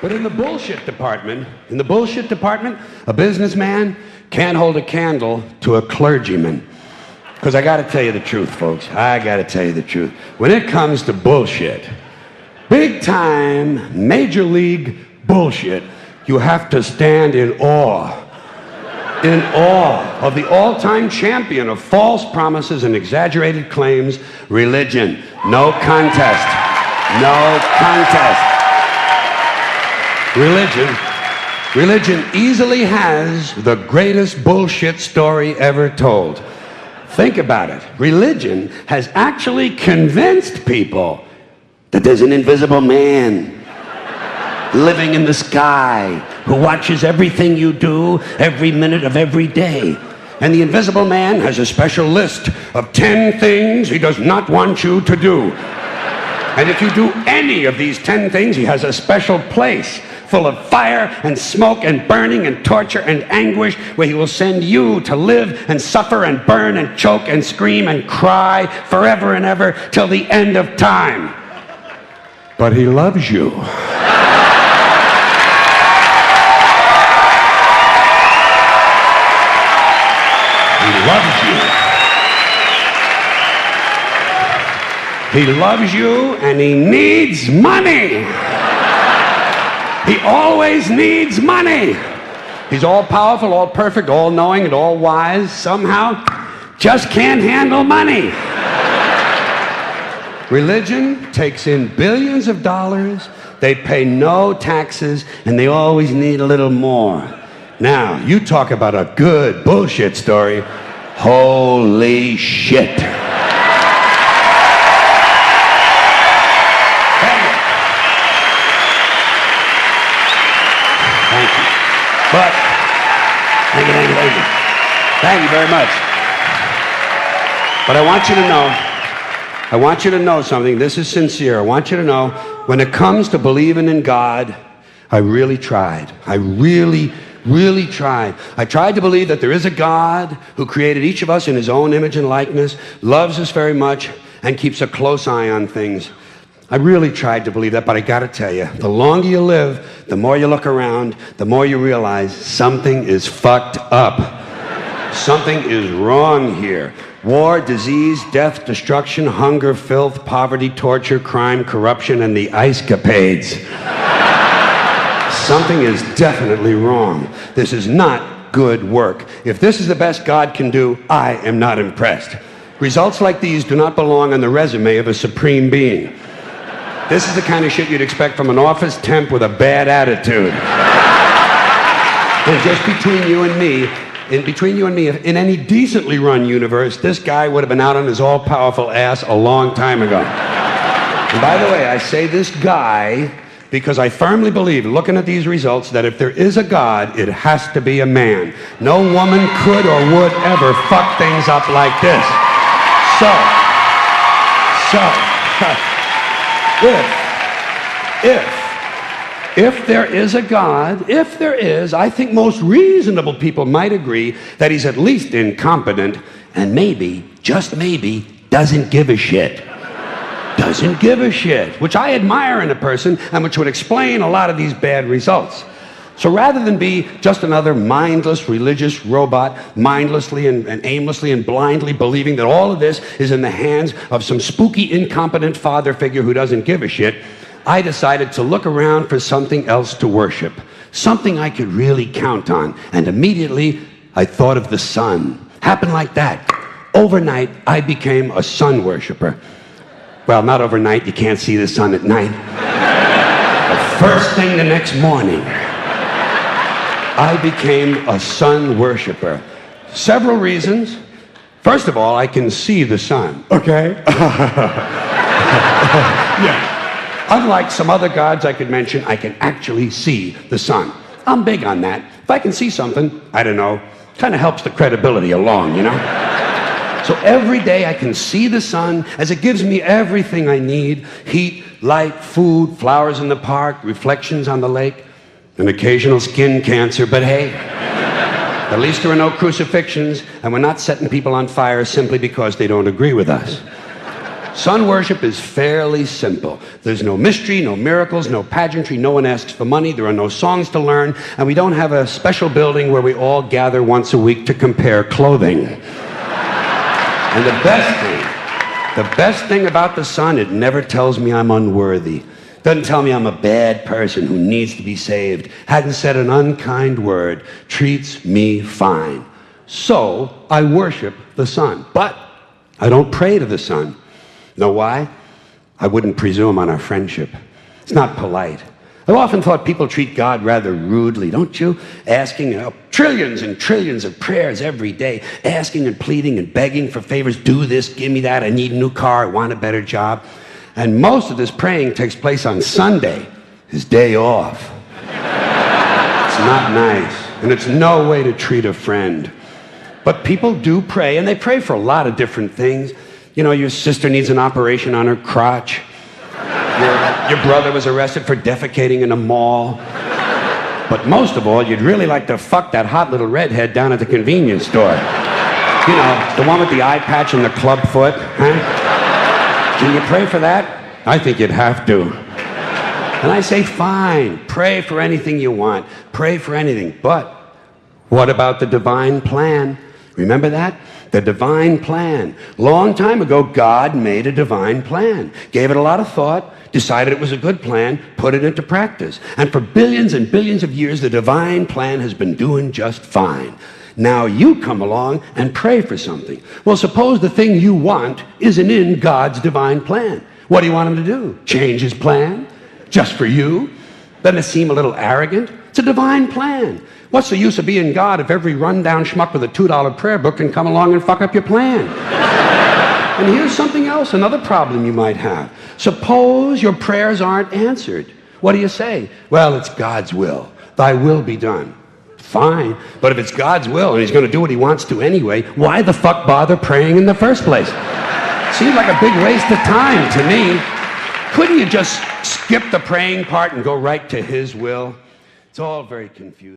But in the bullshit department, a businessman can't hold a candle to a clergyman. Because I got to tell you the truth, folks. I got to tell you the truth. When it comes to bullshit, big time, major league bullshit, you have to stand in awe of the all-time champion of false promises and exaggerated claims, religion. No contest. No contest. Religion easily has the greatest bullshit story ever told. Think about it. Religion has actually convinced people that there's an invisible man living in the sky who watches everything you do every minute of every day. And the invisible man has a special list of 10 things he does not want you to do. And if you do any of these 10 things, he has a special place full of fire and smoke and burning and torture and anguish where he will send you to live and suffer and burn and choke and scream and cry forever and ever till the end of time. But he loves you. He loves you. He loves you and he needs money. He always needs money. He's all powerful, all perfect, all knowing, and all wise. Somehow, just can't handle money. Religion takes in billions of dollars. They pay no taxes, and they always need a little more. Now, you talk about a good bullshit story. Holy shit. But, thank you very much. But I want you to know something. This is sincere. I want you to know, when it comes to believing in God, I really tried. I really tried. I tried to believe that there is a God who created each of us in his own image and likeness, loves us very much, and keeps a close eye on things. I really tried to believe that, but I gotta tell you, the longer you live, the more you look around, the more you realize something is fucked up. Something is wrong here. War, disease, death, destruction, hunger, filth, poverty, torture, crime, corruption, and the ice-capades. Something is definitely wrong. This is not good work. If this is the best God can do, I am not impressed. Results like these do not belong on the resume of a supreme being. This is the kind of shit you'd expect from an office temp with a bad attitude. And just between you and me, in any decently run universe, this guy would have been out on his all-powerful ass a long time ago. And by the way, I say this guy because I firmly believe, looking at these results, that if there is a God, it has to be a man. No woman could or would ever fuck things up like this. If there is a God, I think most reasonable people might agree that he's at least incompetent and maybe, just maybe, doesn't give a shit. Doesn't give a shit, which I admire in a person and which would explain a lot of these bad results. So rather than be just another mindless religious robot, mindlessly and aimlessly and blindly believing that all of this is in the hands of some spooky, incompetent father figure who doesn't give a shit, I decided to look around for something else to worship, something I could really count on. And immediately, I thought of the sun. Happened like that. Overnight, I became a sun worshiper. Well, not overnight. You can't see the sun at night. But first thing the next morning, I became a sun worshiper. Several reasons. First of all, I can see the sun, okay? Yeah. Unlike some other gods I could mention, I can actually see the sun. I'm big on that. If I can see something, I don't know, kind of helps the credibility along, you know? So every day I can see the sun as it gives me everything I need: heat, light, food, flowers in the park, reflections on the lake, an occasional skin cancer, but hey, at least there are no crucifixions, and we're not setting people on fire simply because they don't agree with us. Sun worship is fairly simple. There's no mystery, no miracles, no pageantry, no one asks for money, there are no songs to learn, and we don't have a special building where we all gather once a week to compare clothing. And the best thing about the sun, it never tells me I'm unworthy. Doesn't tell me I'm a bad person who needs to be saved. Hadn't said an unkind word. Treats me fine. So I worship the sun. But I don't pray to the sun. Know why? I wouldn't presume on our friendship. It's not polite. I've often thought people treat God rather rudely, don't you? Asking trillions and trillions of prayers every day, asking and pleading and begging for favors. Do this, give me that, I need a new car, I want a better job. And most of this praying takes place on Sunday, his day off. It's not nice, and it's no way to treat a friend. But people do pray, and they pray for a lot of different things. You know, your sister needs an operation on her crotch. Your brother was arrested for defecating in a mall. But most of all, you'd really like to fuck that hot little redhead down at the convenience store. You know, the one with the eye patch and the club foot, huh? Can you pray for that? I think you'd have to. And I say, fine, pray for anything you want. Pray for anything. But what about the divine plan? Remember that? The divine plan. Long time ago, God made a divine plan. Gave it a lot of thought, decided it was a good plan, put it into practice. And for billions and billions of years, the divine plan has been doing just fine. Now you come along and pray for something. Well, suppose the thing you want isn't in God's divine plan. What do you want him to do? Change his plan? Just for you? Doesn't it seem a little arrogant? It's a divine plan. What's the use of being God if every rundown schmuck with a $2 prayer book can come along and fuck up your plan? And here's something else, another problem you might have. Suppose your prayers aren't answered. What do you say? Well, it's God's will. Thy will be done. Fine, but if it's God's will and he's going to do what he wants to anyway, why the fuck bother praying in the first place? Seems like a big waste of time to me. Couldn't you just skip the praying part and go right to his will? It's all very confusing.